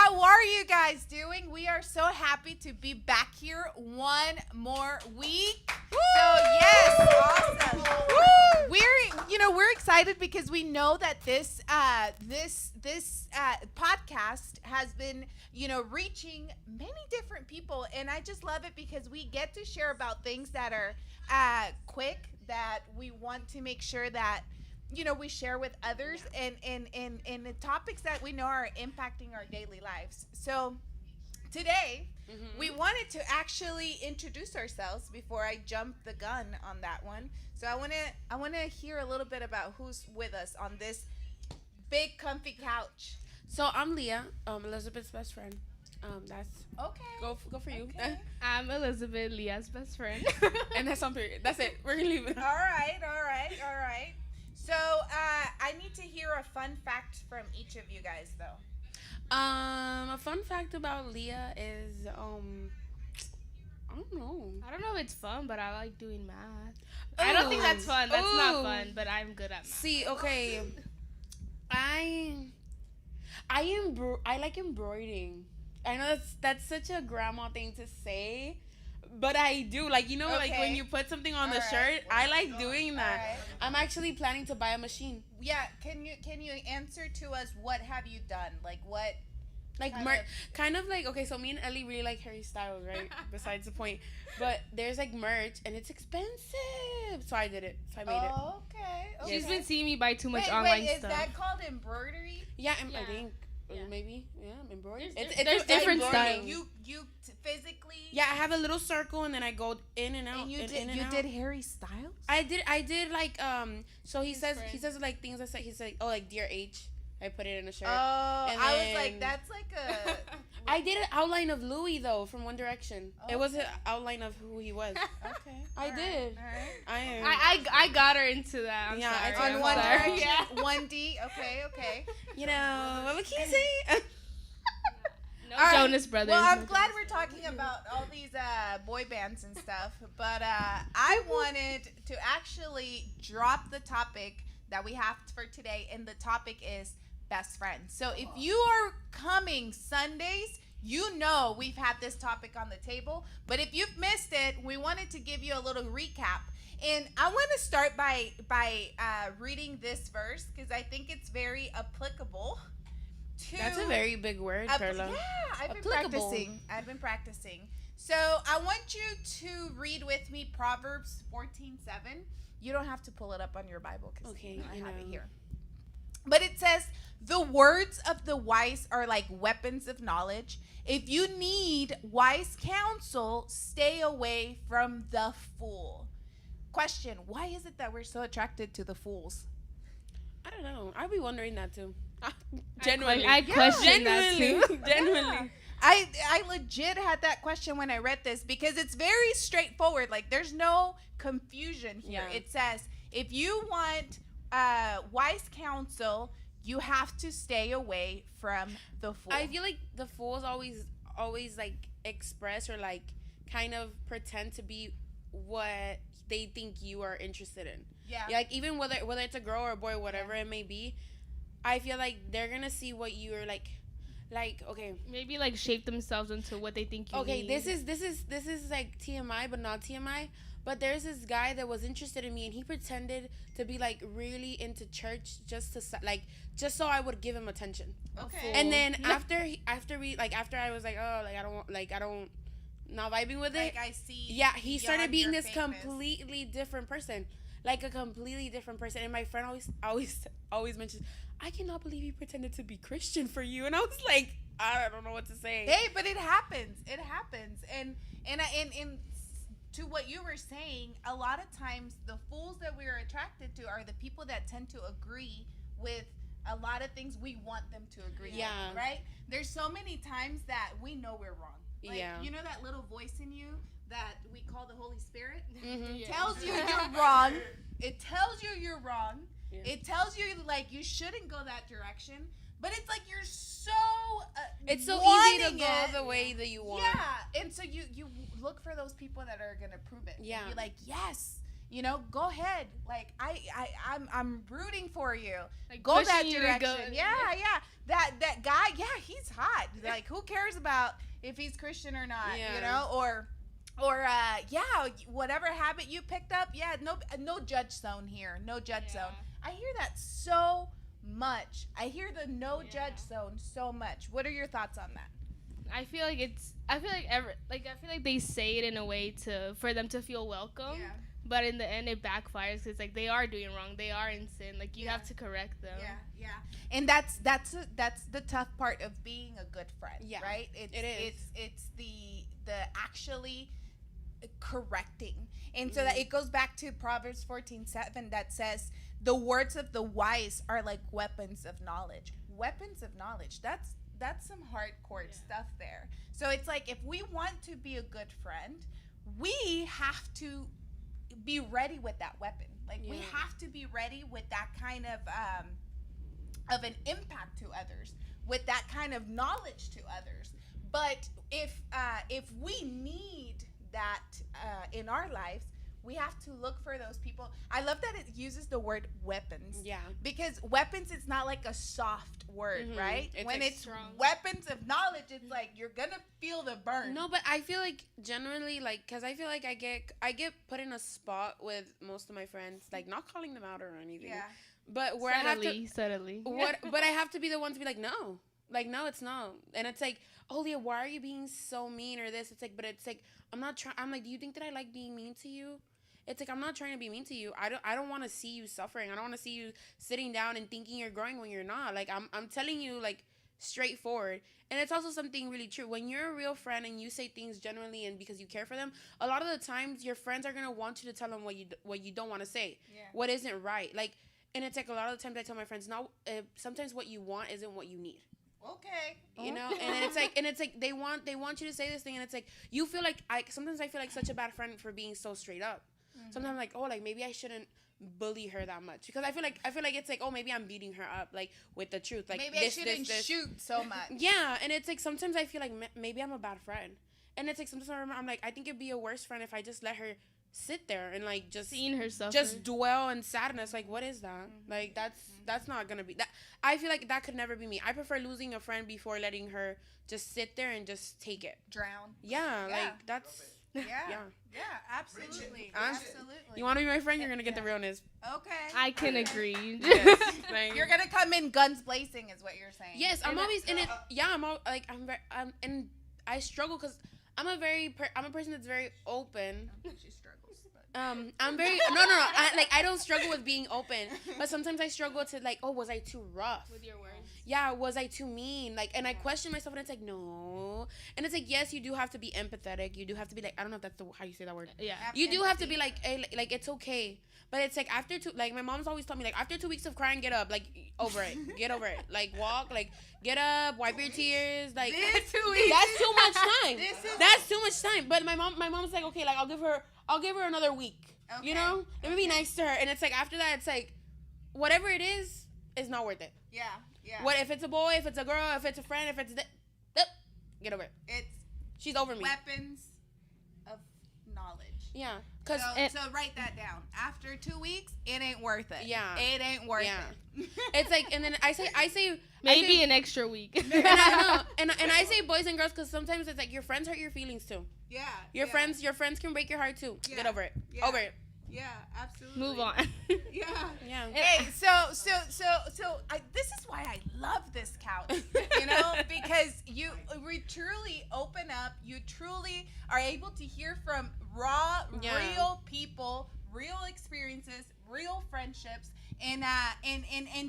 How are you guys doing? We are so happy to be back here one more week. Woo! So yes, awesome. Woo! We're excited because we know that this podcast has been reaching many different people, and I just love it because we get to share about things that are quick, that we want to make sure that we share with others, and the topics that we know are impacting our daily lives. So today, we wanted to actually introduce ourselves before I jump the gun on that one. So I want to hear a little bit about who's with us on this big comfy couch. So I'm Leah, Elizabeth's best friend. That's okay. Go for you. Okay. I'm Elizabeth, Leah's best friend. And that's on period. That's it. We're gonna leave it. All right. So I need to hear a fun fact from each of you guys, though. A fun fact about Leah is I don't know. I don't know if it's fun, but I like doing math. I don't think that's fun. That's not fun, but I'm good at math. See, okay. I like embroidering. I know that's such a grandma thing to say, but I do. Like, like when you put something on the shirt, I like doing that. Right. I'm actually planning to buy a machine. Yeah, can you answer to us, what have you done? Like what? Like kind of like, okay, so me and Ellie really like Harry Styles, right? Besides the point. But there's like merch and it's expensive. So I did it. So I made it. Okay. She's been seeing me buy too much online stuff. Is that called embroidery? Yeah, Yeah. I think. Yeah. Maybe. Yeah, embroidery. There's different embroidery. styles. You physically? Yeah, I have a little circle and then I go in and out. And you out. did Harry Styles? I did like so he says like things that say, he's like, oh, like Dear H. I put it in a shirt. Oh, and I was like, that's like a... I did an outline of Louis, though, from One Direction. Oh. It was an outline of who he was. Okay. I did. All right. I got her into that. I'm sorry. it's On One sorry. Direction? Yeah. 1D? Okay. What can you say? No All right. Jonas Brothers. Well, I'm glad we're talking about all these boy bands and stuff, but I wanted to actually drop the topic that we have for today, and the topic is best friends. So if you are coming Sundays, we've had this topic on the table, but if you've missed it, we wanted to give you a little recap. And I want to start by reading this verse because I think it's very applicable to... That's a very big word, Perla. Yeah, I've been practicing. So I want you to read with me Proverbs 14:7. You don't have to pull it up on your Bible because I have it here. But it says, the words of the wise are like weapons of knowledge. If you need wise counsel, stay away from the fool. Question, why is it that we're so attracted to the fools? I don't know. I'd be wondering that too. Genuinely. I question that too. Genuinely. I legit had that question when I read this because it's very straightforward. Like, there's no confusion here. Yeah. It says, if you want wise counsel, you have to stay away from the fool. I feel like the fools always like express or like kind of pretend to be what they think you are interested in. Yeah. Like, even whether it's a girl or a boy, whatever it may be, I feel like they're gonna see what you're like, okay. Maybe like shape themselves into what they think you need. This is like TMI, but not TMI. But there's this guy that was interested in me, and he pretended to be like really into church just so I would give him attention. Okay. And then after I was like, oh, like I don't not vibing with it. Like, I see. Yeah, he started being this fakeness. completely different person, like a completely different person. And my friend always mentions, I cannot believe he pretended to be Christian for you. And I was like, I don't know what to say. Hey, but it happens. And to what you were saying, a lot of times the fools that we are attracted to are the people that tend to agree with a lot of things we want them to agree with, right? There's so many times that we know we're wrong. Like, you know that little voice in you that we call the Holy Spirit? Mm-hmm. Tells you you're wrong. It tells you you're wrong. Yeah. It tells you, like, you shouldn't go that direction. But it's like you're so it's so easy to go the way that you want. Yeah, and so you look for those people that are gonna prove it. Yeah, you're like, yes, you know, go ahead. Like I'm rooting for you. Like go that pushing you to direction. go. Yeah. That guy, yeah, he's hot. Like, who cares about if he's Christian or not, you know? Or whatever habit you picked up, no judge zone here. No judge zone. I hear that so much. I hear the no judge zone so much. What are your thoughts on that? I feel like they say it in a way for them to feel welcome. Yeah. But in the end, it backfires because like they are doing wrong. They are in sin. Like you have to correct them. Yeah. And that's the tough part of being a good friend. Yeah. Right. It is. It's the actually correcting. And so that it goes back to Proverbs 14:7 that says, the words of the wise are like weapons of knowledge. Weapons of knowledge. That's some hardcore stuff there. So it's like, if we want to be a good friend, we have to be ready with that weapon. Like we have to be ready with that kind of an impact to others, with that kind of knowledge to others. But if we need that in our lives, we have to look for those people. I love that it uses the word weapons. Yeah. Because weapons is not like a soft word, right? When it's strong. Weapons of knowledge, it's like you're gonna feel the burn. No, but I feel like generally, like, because I feel like I get put in a spot with most of my friends, like not calling them out or anything. Yeah. But where subtly. But I have to be the one to be like, no. Like, no, it's not. And it's like, oh, Leah, why are you being so mean or this? It's like, but it's like, I'm not trying. I'm like, do you think that I like being mean to you? It's like, I'm not trying to be mean to you. I don't want to see you suffering. I don't want to see you sitting down and thinking you're growing when you're not. Like, I'm telling you, like, straightforward. And it's also something really true. When you're a real friend and you say things genuinely and because you care for them, a lot of the times your friends are going to want you to tell them what you don't want to say. Yeah. What isn't right. Like, and it's like a lot of the times I tell my friends, no, sometimes what you want isn't what you need. Okay. You know, and it's like they want you to say this thing, and it's like you feel like sometimes I feel like such a bad friend for being so straight up. Mm-hmm. Sometimes I'm like, oh, like maybe I shouldn't bully her that much, because I feel like it's like, oh, maybe I'm beating her up like with the truth, like maybe I shouldn't shoot so much. Yeah, and it's like sometimes I feel like maybe I'm a bad friend, and it's like sometimes I'm like, I think it'd be a worse friend if I just let her sit there and like just seeing her suffer, just dwell in sadness. Like, what is that? Mm-hmm. Like that's not gonna be that. I feel like that could never be me. I prefer losing a friend before letting her just sit there and just take it, drown. Yeah. Like that's absolutely. You want to be my friend? You're gonna get the realness. Okay, I can agree. Yes. You're gonna come in guns blazing, is what you're saying. Yes, I'm always in it. Yeah, I'm very and I struggle because I'm a person that's very open. She struggles. I'm very no. I don't struggle with being open, but sometimes I struggle to like, oh, was I too rough with your words? Yeah, was I too mean? Like, and I question myself, and it's like, no. And it's like, yes, you do have to be empathetic. You do have to be like, I don't know if that's how you say that word. Yeah. You do have to be like, hey, like it's okay. But it's like after my mom's always told me, like, after 2 weeks of crying, get up, like, over it, get over it, like, walk, like, get up, wipe your tears, like, that's too much time. That's too much time. But my mom's like, okay, like, I'll give her another week. Okay. You know, let me be nice to her. And it's like after that, it's like, whatever it is not worth it. Yeah. What if it's a boy, if it's a girl, if it's a friend, if it's get over it. She's over me. Weapons of knowledge. Yeah. So write that down. After 2 weeks, it ain't worth it. Yeah. It ain't worth it. It's like, and then I say maybe an extra week. And I know, and I say boys and girls because sometimes it's like your friends hurt your feelings too. Yeah. Your friends can break your heart too. Yeah. Get over it. Yeah. Over it. Yeah, absolutely. Move on. Yeah. Hey, so this is why I love this couch, you know, because we truly open up. You truly are able to hear from raw, real people, real experiences, real friendships, and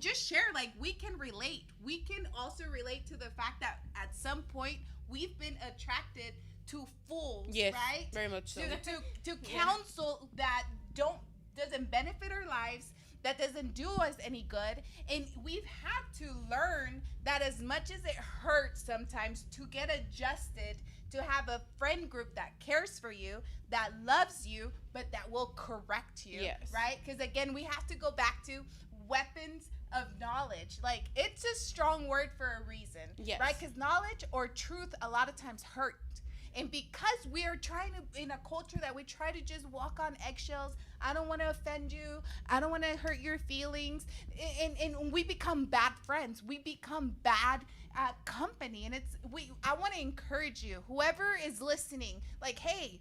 just share. Like, we can relate. We can also relate to the fact that at some point we've been attracted to fools, yes, right? Very much so. To counsel that doesn't benefit our lives, that doesn't do us any good. And we've had to learn that as much as it hurts sometimes to get adjusted, to have a friend group that cares for you, that loves you, but that will correct you, yes, right? Because again, we have to go back to weapons of knowledge. Like, it's a strong word for a reason, yes, right? Because knowledge or truth a lot of times hurt. And because we are trying to, in a culture that we try to just walk on eggshells, I don't want to offend you, I don't want to hurt your feelings, and we become bad friends. We become bad company. And I want to encourage you, whoever is listening, like, hey,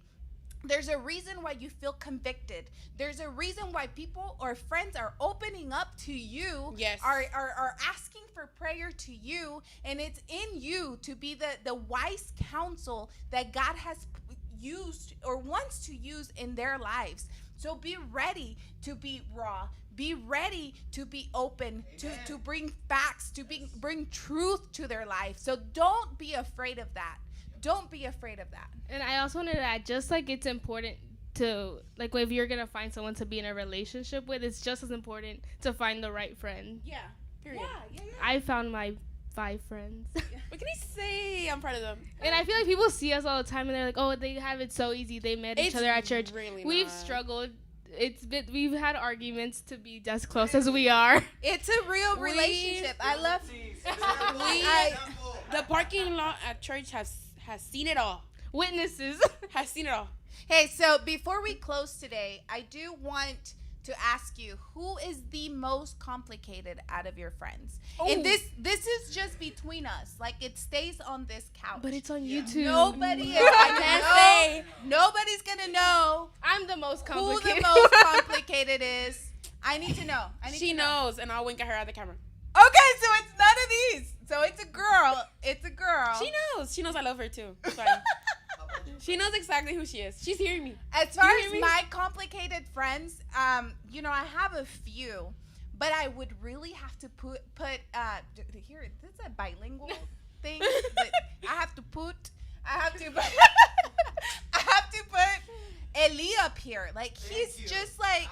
there's a reason why you feel convicted. There's a reason why people or friends are opening up to you, yes, are asking for prayer to you, and it's in you to be the wise counsel that God has used or wants to use in their lives. So be ready to be raw. Be ready to be open, to bring facts, to bring truth to their life. So don't be afraid of that. Don't be afraid of that. And I also wanted to add, just like it's important to, like, if you're going to find someone to be in a relationship with, it's just as important to find the right friend. Yeah, period. Yeah. I found my 5 friends. What can I say? I'm proud of them. And I feel like people see us all the time and they're like, oh, they have it so easy. They met each other at church. Really We've not. struggled. We've had arguments to be as close as we are. It's a real relationship. I love the parking lot at church has seen it all. Witnesses. Has seen it all. Hey, so before we close today, I do want to ask you, who is the most complicated out of your friends? Oh. And this is just between us. Like, it stays on this couch. But it's on YouTube. Nobody else. I can't say. Nobody's gonna know I'm the most who complicated. the most complicated is. I need to know. She knows, and I'll wink at her at the camera. Okay, so it's none of these. So it's a girl. It's a girl. She knows. She knows I love her too. Sorry. She knows exactly who she is. She's hearing me. As far as my complicated friends, I have a few, but I would really have to put here. This is a bilingual thing, but I have to put Eli up here. Like, he's just like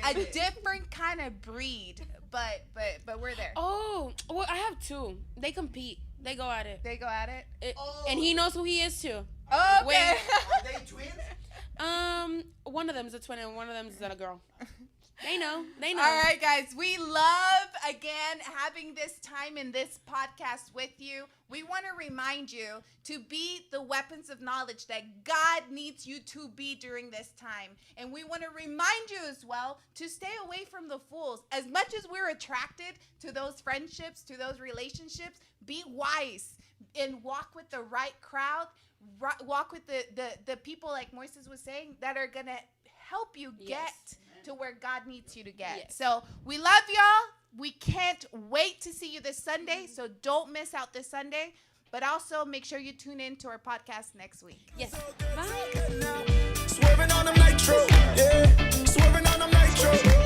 a different kind of breed, but we're there. Oh, well, I have 2. They compete. They go at it. They go at it. And he knows who he is too. Okay. Are they twins? One of them is a twin and one of them is a girl. They know. All right, guys. We love, again, having this time in this podcast with you. We want to remind you to be the weapons of knowledge that God needs you to be during this time. And we want to remind you as well to stay away from the fools. As much as we're attracted to those friendships, to those relationships, be wise and walk with the right crowd. Walk with the people, like Moises was saying, that are going to help you get to where God needs you to get. Yes. So we love y'all. We can't wait to see you this Sunday. So don't miss out this Sunday. But also make sure you tune in to our podcast next week. Yes. Swerving on them nitro, yeah. Swerving on them nitro.